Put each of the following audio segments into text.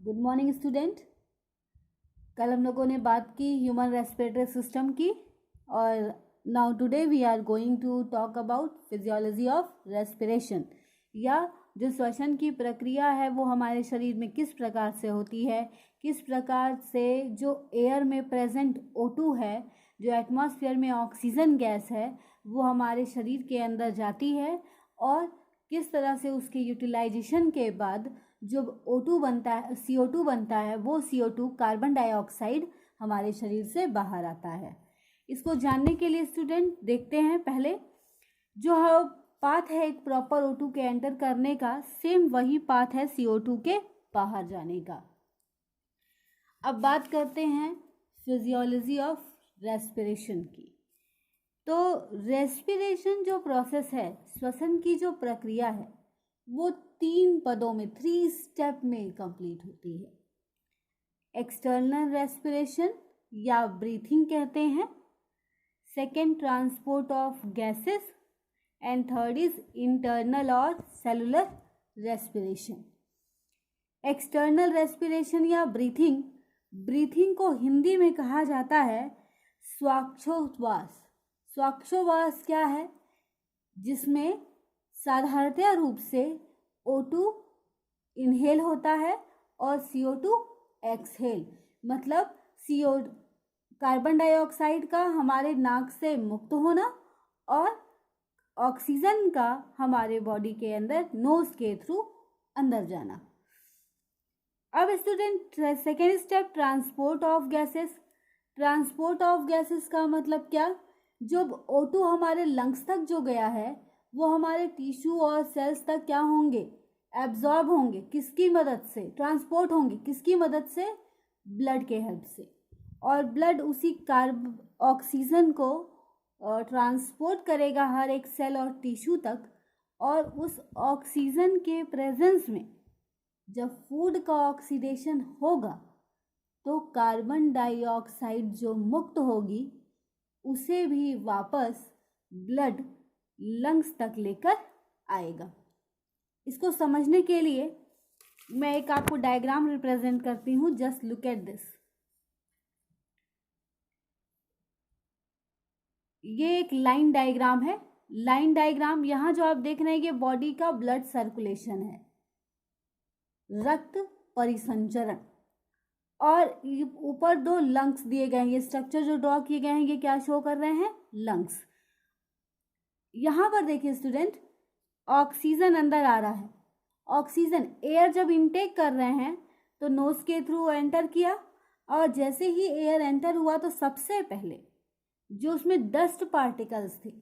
Good morning student. कल हम लोगों ने बात की ह्यूमन रेस्पिरेटरी सिस्टम की और now today we are going to talk about physiology of respiration, या जो श्वसन की प्रक्रिया है वो हमारे शरीर में किस प्रकार से होती है, किस प्रकार से जो एयर में प्रेजेंट O2 है, जो एटमॉस्फेयर में ऑक्सीजन गैस है, वो हमारे शरीर के अंदर जाती है और किस तरह से उसके यूटिलाइजेशन के बाद जो O2 बनता है, CO2 बनता है, वो CO2 कार्बन डाइऑक्साइड हमारे शरीर से बाहर आता है। इसको जानने के लिए स्टूडेंट देखते हैं पहले जो पाथ है एक प्रॉपर O2 के एंटर करने का, सेम वही पाथ है CO2 के बाहर जाने का। अब बात करते हैं फिजियोलॉजी ऑफ रेस्पिरेशन की। तो रेस्पिरेशन जो प्रोसेस है, श्वसन की जो प्रक्रिया है, वो 3 पदों में 3 स्टेप में कंप्लीट होती है। एक्सटर्नल रेस्पिरेशन या ब्रीथिंग कहते हैं, second transport of gases, and third is internal और सेलुलर रेस्पिरेशन। एक्सटर्नल रेस्पिरेशन या ब्रीथिंग को हिंदी में कहा जाता है श्वासोच्छ्वास। श्वासोच्छ्वास क्या है? जिसमें साधारणतः रूप से O2 इनहेल होता है और CO2 एक्सहेल, मतलब कार्बन डाइऑक्साइड का हमारे नाक से मुक्त होना और ऑक्सीजन का हमारे बॉडी के अंदर नोज के थ्रू अंदर जाना। अब student second step transport of gases. Transport of gases का मतलब क्या? जब O2 हमारे लंग्स तक जो गया है वो हमारे टिश्यू और सेल्स तक क्या होंगे? एब्जॉर्ब होंगे। किसकी मदद से? ट्रांसपोर्ट होंगे। किसकी मदद से? ब्लड के हेल्प से। और ब्लड उसी ऑक्सीजन को ट्रांसपोर्ट करेगा हर एक सेल और टिश्यू तक, और उस ऑक्सीजन के प्रेजेंस में जब फूड का ऑक्सीडेशन होगा तो कार्बन डाइऑक्साइड जो मुक्त होगी उसे भी वापस ब्लड लंग्स तक लेकर आएगा। इसको समझने के लिए मैं एक आपको डायग्राम रिप्रेजेंट करती हूँ। Just look at this. ये एक लाइन डायग्राम है। लाइन डायग्राम यहाँ जो आप देख रहे हैं ये बॉडी का ब्लड सर्कुलेशन है, रक्त परिसंचरण, और ऊपर 2 लंग्स दिए गए हैं। ये स्ट्रक्चर जो ड्रॉ किए गए हैं ये क्या शो कर रहे हैं? लंग्स। यहाँ पर देखिए स्टूडेंट, ऑक्सीजन अंदर आ रहा है। ऑक्सीजन एयर जब इनटेक कर रहे हैं तो नोज के थ्रू एंटर किया, और जैसे ही एयर एंटर हुआ तो सबसे पहले जो उसमें डस्ट पार्टिकल्स थे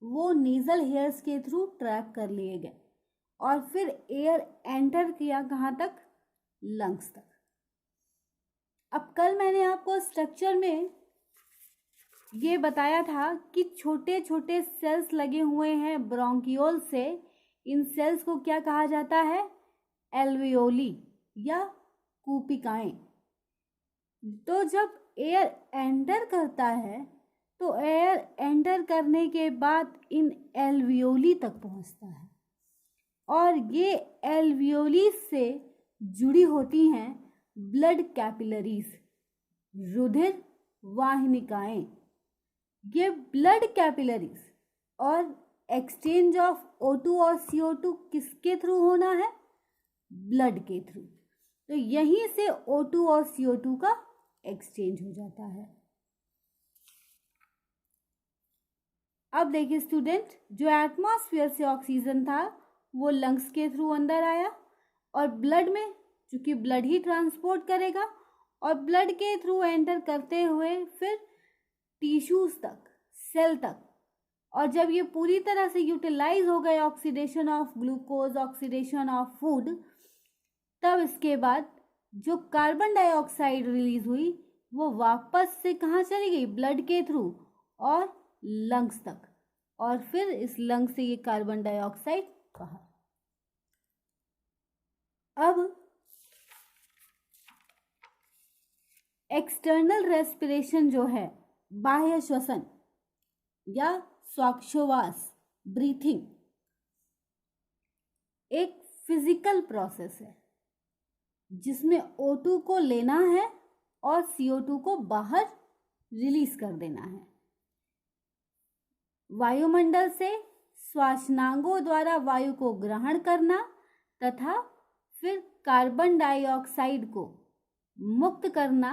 वो नीजल हेयर्स के थ्रू ट्रैप कर लिए गए, और फिर एयर एंटर किया कहाँ तक? लंग्स तक। अब कल मैंने आपको स्ट्रक्चर में ये बताया था कि छोटे छोटे सेल्स लगे हुए हैं ब्रोंकियोल से। इन सेल्स को क्या कहा जाता है? एल्वियोली या कूपिकाएं। तो जब एयर एंटर करता है तो एयर एंटर करने के बाद इन एल्वियोली तक पहुंचता है, और ये एल्वियोली से जुड़ी होती हैं ब्लड कैपिलरीज, रुधिर वाहिनिकाएं। ये ब्लड कैपिलरीज और एक्सचेंज ऑफ O2 और CO2 किसके थ्रू होना है? ब्लड के थ्रू। तो यहीं से O2 और CO2 का एक्सचेंज हो जाता है। अब देखिए स्टूडेंट, जो एटमॉस्फेयर से ऑक्सीजन था वो लंग्स के थ्रू अंदर आया, और ब्लड में चूंकि ब्लड ही ट्रांसपोर्ट करेगा, और ब्लड के थ्रू एंटर करते हुए फिर टिश्यूज तक, सेल तक, और जब ये पूरी तरह से यूटिलाइज हो गए, oxidation of glucose, oxidation of food, तब इसके बाद जो कार्बन डाइऑक्साइड रिलीज हुई वो वापस से कहाँ चली गई? ब्लड के थ्रू और लंग्स तक, और फिर इस लंग्स से ये कार्बन डाइऑक्साइड बाहर। अब एक्सटर्नल रेस्पिरेशन जो है, बाह्य श्वसन या श्वासोच्छ्वास, ब्रीथिंग, एक फिजिकल प्रोसेस है। जिसमें O2 को लेना है और CO2 को बाहर रिलीज कर देना है। वायुमंडल से श्वासनांगों द्वारा वायु को ग्रहण करना तथा फिर कार्बन डाइऑक्साइड को मुक्त करना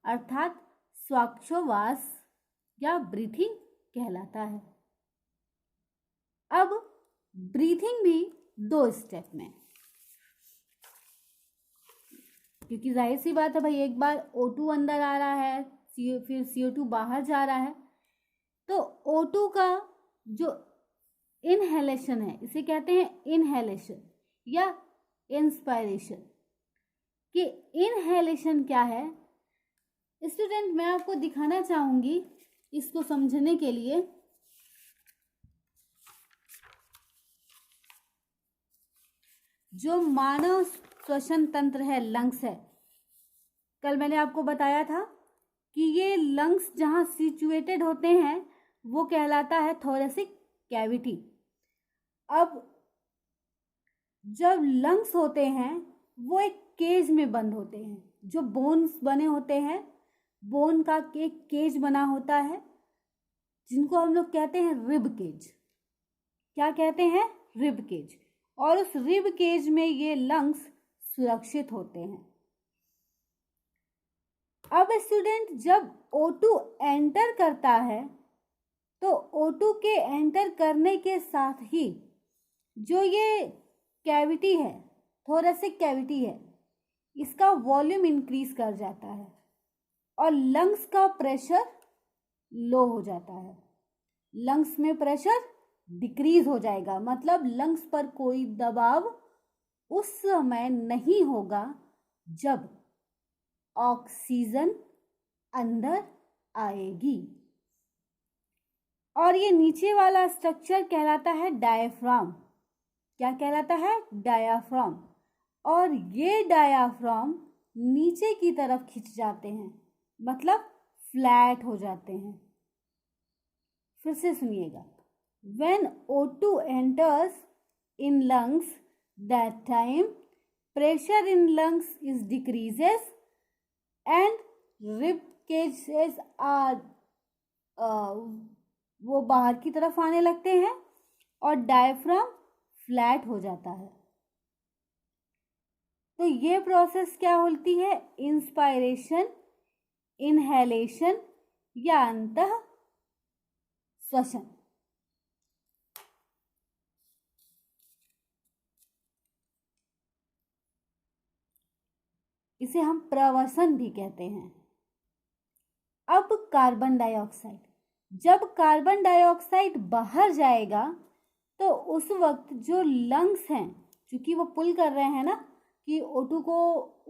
अर्थात श्वासोच्छ्वास या ब्रीथिंग कहलाता है। अब ब्रीथिंग भी 2 स्टेप में, क्योंकि जाहिर सी बात है भाई, एक बार O2 अंदर आ रहा है फिर CO2 बाहर जा रहा है, तो O2 का जो इनहेलेशन है इसे कहते हैं इनहेलेशन या इंस्पायरेशन। कि इनहेलेशन क्या है स्टूडेंट, मैं आपको दिखाना चाहूंगी इसको समझने के लिए। जो मानव श्वसन तंत्र है, लंग्स है, कल मैंने आपको बताया था कि ये लंग्स जहाँ सिचुएटेड होते हैं वो कहलाता है थोरेसिक कैविटी। अब जब लंग्स होते हैं वो एक केज में बंद होते हैं, जो बोन्स बने होते हैं, बोन का एक केज बना होता है जिनको हम लोग कहते हैं रिब केज। क्या कहते हैं? Rib cage. और उस रिब केज में ये लंग्स सुरक्षित होते हैं। अब स्टूडेंट जब O2 एंटर करता है तो O2 के एंटर करने के साथ ही जो ये कैविटी है, थोरेसिक कैविटी है, इसका वॉल्यूम इंक्रीज कर जाता है और लंग्स का प्रेशर लो हो जाता है। लंग्स में प्रेशर डिक्रीज हो जाएगा, मतलब लंग्स पर कोई दबाव उस समय नहीं होगा जब ऑक्सीजन अंदर आएगी। और ये नीचे वाला स्ट्रक्चर कहलाता है डायाफ्राम। क्या कहलाता है? डायाफ्राम। और ये डायाफ्राम नीचे की तरफ खिंच जाते हैं, मतलब फ्लैट हो जाते हैं। फिर से सुनिएगा। When O2 enters in lungs, that time pressure in lungs is decreases and rib cages are वो बाहर की तरफ आने लगते हैं और डायफ्राम फ्लैट हो जाता है। तो ये प्रोसेस क्या होती है? इंस्पायरेशन, इनहेलेशन या अंतः श्वसन। इसे हम प्रवसन भी कहते हैं। अब कार्बन डाइऑक्साइड, जब कार्बन डाइऑक्साइड बाहर जाएगा तो उस वक्त जो लंग्स हैं, क्योंकि वो पुल कर रहे हैं ना कि O2 को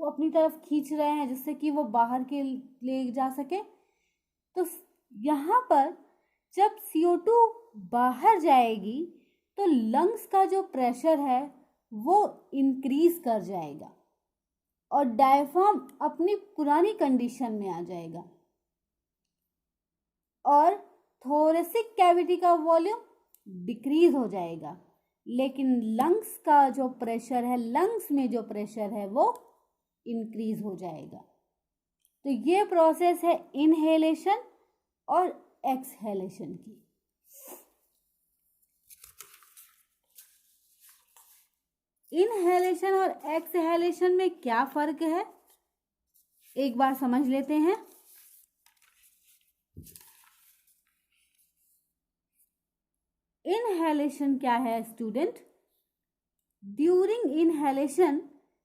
अपनी तरफ खींच रहे हैं जिससे कि वो बाहर के ले जा सके, तो यहाँ पर जब CO2 बाहर जाएगी तो लंग्स का जो प्रेशर है वो इंक्रीज कर जाएगा और डायफ्राम अपनी पुरानी कंडीशन में आ जाएगा और थोरेसिक कैविटी का वॉल्यूम डिक्रीज हो जाएगा, लेकिन लंग्स का जो प्रेशर है, लंग्स में जो प्रेशर है वो इंक्रीज हो जाएगा। तो ये प्रोसेस है इनहेलेशन और एक्सहेलेशन की। इनहेलेशन और एक्सहेलेशन में क्या फर्क है एक बार समझ लेते हैं। इनहेलेशन क्या है student? During inhalation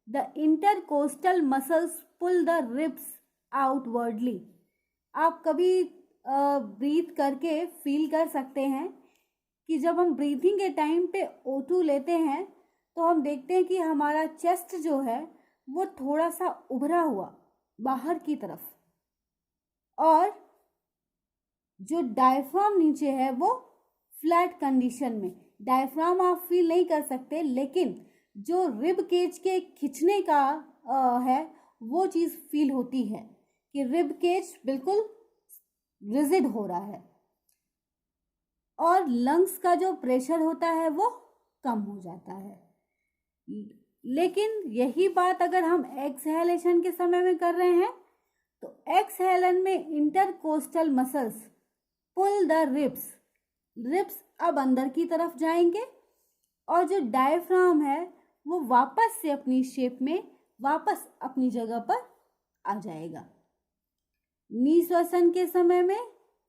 the intercostal muscles pull the ribs outwardly. आप कभी ब्रीथ करके फील कर सकते हैं कि जब हम ब्रीथिंग के टाइम पे O2 लेते हैं तो हम देखते हैं कि हमारा चेस्ट जो है वो थोड़ा सा उभरा हुआ बाहर की तरफ, और जो डायफ्राम नीचे है वो फ्लैट कंडीशन में। डायफ्राम आप फील नहीं कर सकते, लेकिन जो रिब केज के खिंचने का है वो चीज़ फील होती है कि रिब केज बिल्कुल रिजिड हो रहा है और लंग्स का जो प्रेशर होता है वो कम हो जाता है। लेकिन यही बात अगर हम एक्सहेलेशन के समय में कर रहे हैं तो एक्सहेलन में intercostal muscles pull the ribs अब अंदर की तरफ जाएंगे और जो डायफ्राम है वो वापस से अपनी शेप में वापस अपनी जगह पर आ जाएगा। निश्वसन के समय में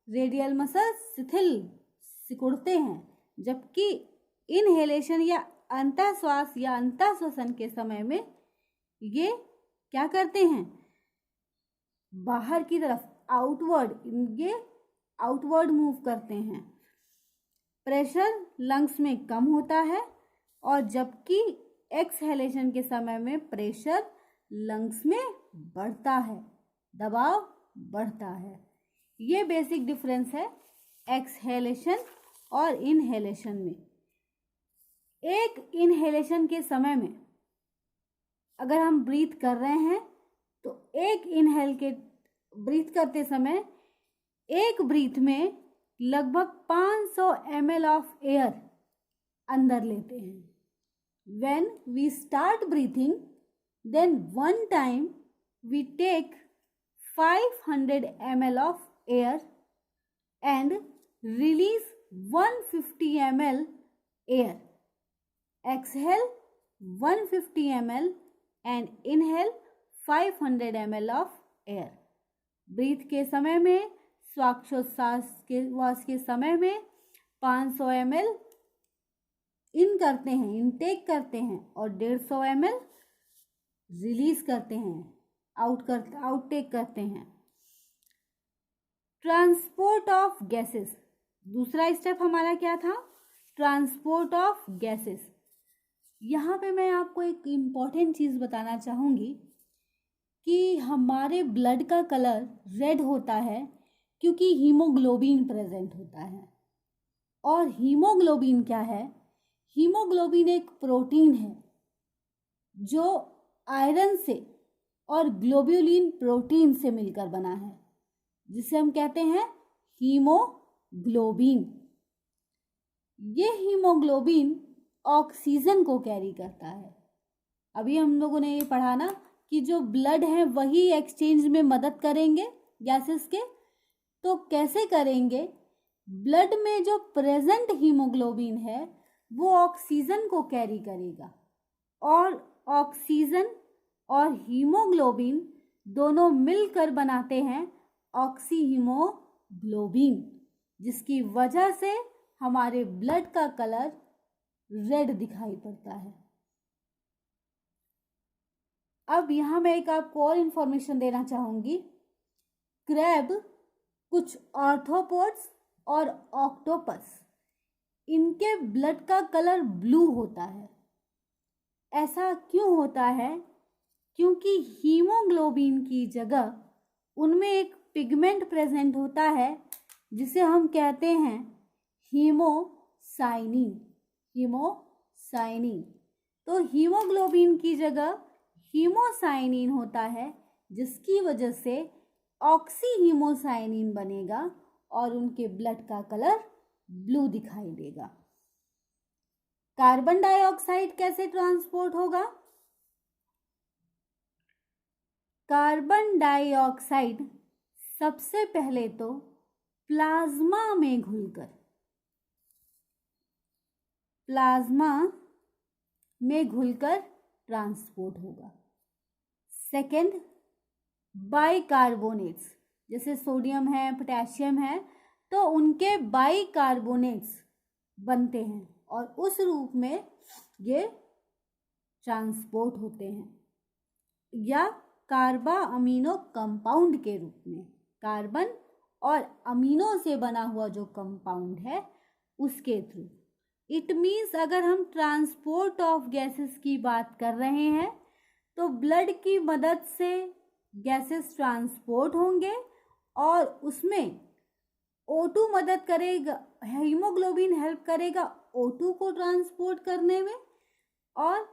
रेडियल मसल्स शिथिल सिकुड़ते हैं, जबकि इनहेलेशन या अंतःश्वास या अंतःश्वसन के समय में ये क्या करते हैं, बाहर की तरफ आउटवर्ड मूव करते हैं। प्रेशर लंग्स में कम होता है और जबकि एक्सहेलेशन के समय में प्रेशर लंग्स में बढ़ता है, दबाव बढ़ता है। ये बेसिक डिफरेंस है एक्सहेलेशन और इनहेलेशन में। एक इनहेलेशन के समय में अगर हम ब्रीथ कर रहे हैं तो ब्रीथ करते समय एक ब्रीथ में लगभग 500 ml ऑफ एयर अंदर लेते हैं। When we start breathing, then one time we take 500 ml of air and release 150 ml air. Exhale 150 ml and inhale 500 ml of air. Breathe के समय में श्वासोच्छ्वास के समय में 500 ml इनटेक करते हैं और 150 ml रिलीज करते हैं, आउटटेक करते हैं। ट्रांसपोर्ट ऑफ गैसेस, दूसरा स्टेप हमारा क्या था, ट्रांसपोर्ट ऑफ गैसेस। यहाँ पे मैं आपको एक इम्पॉर्टेंट चीज़ बताना चाहूँगी कि हमारे ब्लड का कलर रेड होता है क्योंकि हीमोग्लोबिन प्रेजेंट होता है। और हीमोग्लोबिन क्या है, हीमोग्लोबिन एक प्रोटीन है जो आयरन से और ग्लोब्युलिन प्रोटीन से मिलकर बना है, जिसे हम कहते हैं हीमोग्लोबिन। ये हीमोग्लोबिन ऑक्सीजन को कैरी करता है। अभी हम लोगों ने ये पढ़ा ना कि जो ब्लड है वही एक्सचेंज में मदद करेंगे गैसेस के। तो कैसे करेंगे, ब्लड में जो प्रेजेंट हीमोग्लोबिन है वो ऑक्सीजन को कैरी करेगा और ऑक्सीजन और हीमोग्लोबिन दोनों मिलकर बनाते हैं ऑक्सीहीमोग्लोबिन, जिसकी वजह से हमारे ब्लड का कलर रेड दिखाई पड़ता है। अब यहाँ मैं एक आपको और इन्फॉर्मेशन देना चाहूँगी। क्रैब, कुछ आर्थ्रोपोड्स और ऑक्टोपस, इनके ब्लड का कलर ब्लू होता है। ऐसा क्यों होता है, क्योंकि हीमोग्लोबिन की जगह उनमें एक पिगमेंट प्रेजेंट होता है जिसे हम कहते हैं हीमोसाइनिन। तो हीमोग्लोबिन की जगह हीमोसाइनिन होता है, जिसकी वजह से ऑक्सीहीमोसाइनिन बनेगा और उनके ब्लड का कलर ब्लू दिखाई देगा। कार्बन डाइऑक्साइड कैसे ट्रांसपोर्ट होगा, कार्बन डाइऑक्साइड सबसे पहले तो प्लाज्मा में घुलकर ट्रांसपोर्ट होगा। सेकंड, बाइकार्बोनेट्स, जैसे सोडियम है, पोटेशियम है, तो उनके बाइकार्बोनेट्स बनते हैं और उस रूप में ये ट्रांसपोर्ट होते हैं, या कार्बा अमीनो कंपाउंड के रूप में। कार्बन और अमीनो से बना हुआ जो कंपाउंड है उसके थ्रू। इट मीन्स अगर हम ट्रांसपोर्ट ऑफ गैसेस की बात कर रहे हैं तो ब्लड की मदद से गैसेस ट्रांसपोर्ट होंगे और उसमें O2 मदद करेगा, हीमोग्लोबिन हेल्प करेगा O2 को ट्रांसपोर्ट करने में, और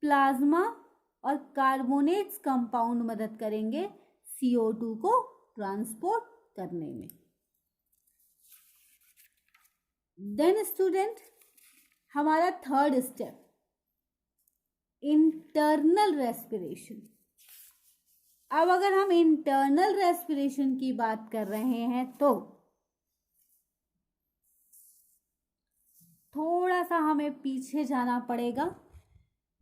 प्लाज्मा और कार्बोनेट्स कंपाउंड मदद करेंगे CO2 को ट्रांसपोर्ट करने में। देन स्टूडेंट, हमारा थर्ड स्टेप, इंटरनल रेस्पिरेशन। अब अगर हम इंटरनल रेस्पिरेशन की बात कर रहे हैं तो थोड़ा सा हमें पीछे जाना पड़ेगा।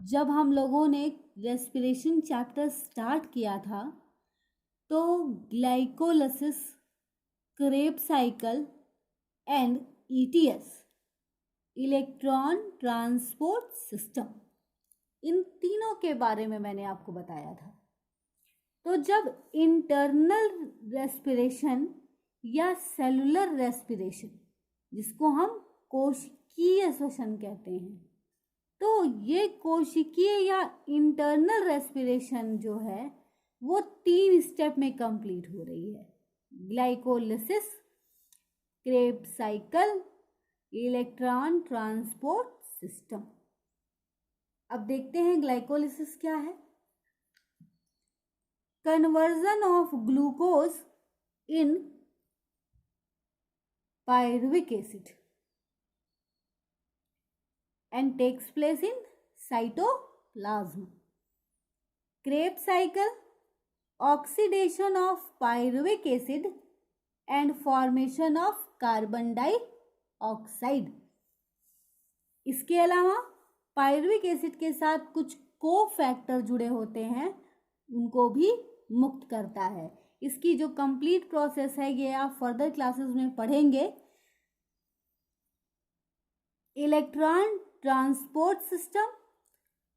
जब हम लोगों ने रेस्पिरेशन चैप्टर स्टार्ट किया था तो glycolysis, Krebs cycle and ETS, electron transport system, इन तीनों के बारे में मैंने आपको बताया था। तो जब इंटरनल रेस्पिरेशन या सेलुलर रेस्पिरेशन, जिसको हम कोशिकीय श्वसन कहते हैं, तो ये कोशिकीय या इंटरनल रेस्पिरेशन जो है वो 3 स्टेप में कंप्लीट हो रही है। Glycolysis, Krebs cycle, electron transport system. अब देखते हैं ग्लाइकोलिसिस क्या है। Conversion of glucose in pyruvic acid and takes place in cytoplasm. Krebs cycle, oxidation of pyruvic acid and formation of carbon dioxide. इसके अलावा पायरुविक एसिड के साथ कुछ को फैक्टर जुड़े होते हैं, उनको भी मुक्त करता है। इसकी जो कंप्लीट प्रोसेस है ये आप फर्दर क्लासेस में पढ़ेंगे। Electron transport system,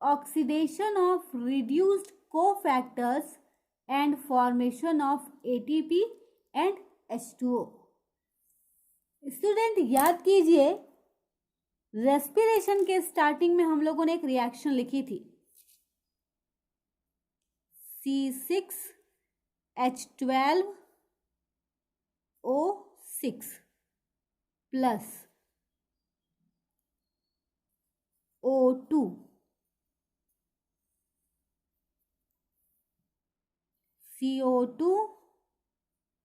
oxidation of reduced cofactors and formation of ATP and H2O। Student याद कीजिए, रेस्पिरेशन के स्टार्टिंग में हम लोगों ने एक रिएक्शन लिखी थी, C6H12O6 plus O2 CO2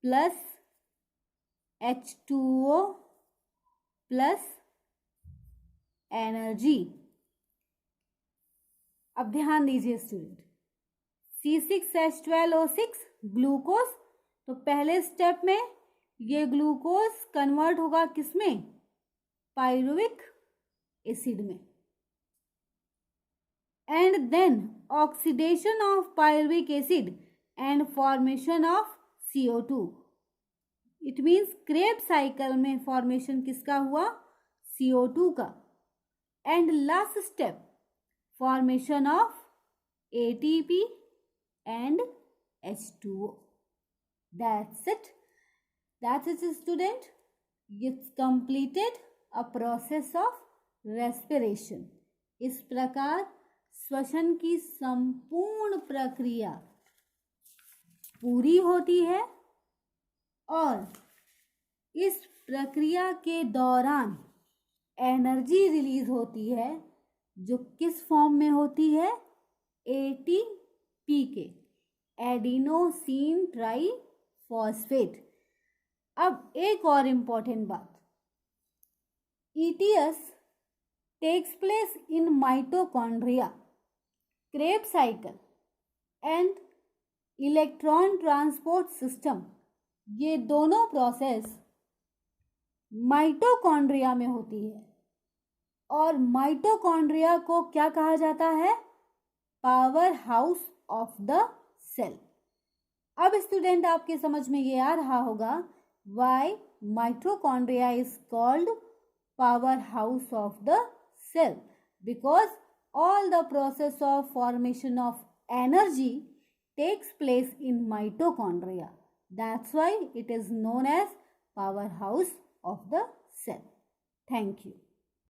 plus H2O plus energy. अब ध्यान दीजिए स्टूडेंट, C6H12O6 ग्लूकोज, तो पहले स्टेप में ये ग्लूकोज कन्वर्ट होगा किसमें? पायरुविक एसिड में। And then oxidation of pyruvic acid and formation of CO2. It means Krebs cycle में formation किसका हुआ? CO2 का। And last step, formation of ATP and H2O. That's it. That's it, student. It's completed a process of respiration. इस प्रकार श्वसन की संपूर्ण प्रक्रिया पूरी होती है और इस प्रक्रिया के दौरान एनर्जी रिलीज होती है, जो किस फॉर्म में होती है? एटीपी के, एडिनोसिन ट्राइफॉस्फेट। अब एक और इम्पॉर्टेंट बात, ETS takes place in mitochondria, Krebs cycle and electron transport system। ये दोनों प्रोसेस माइटोकॉन्ड्रिया में होती है और माइटोकॉन्ड्रिया को क्या कहा जाता है? Power house of the cell. अब स्टूडेंट आपके समझ में ये आ रहा होगा why mitochondria is called power house of the cell, because all the process of formation of energy takes place in mitochondria. That's why it is known as powerhouse of the cell. Thank you.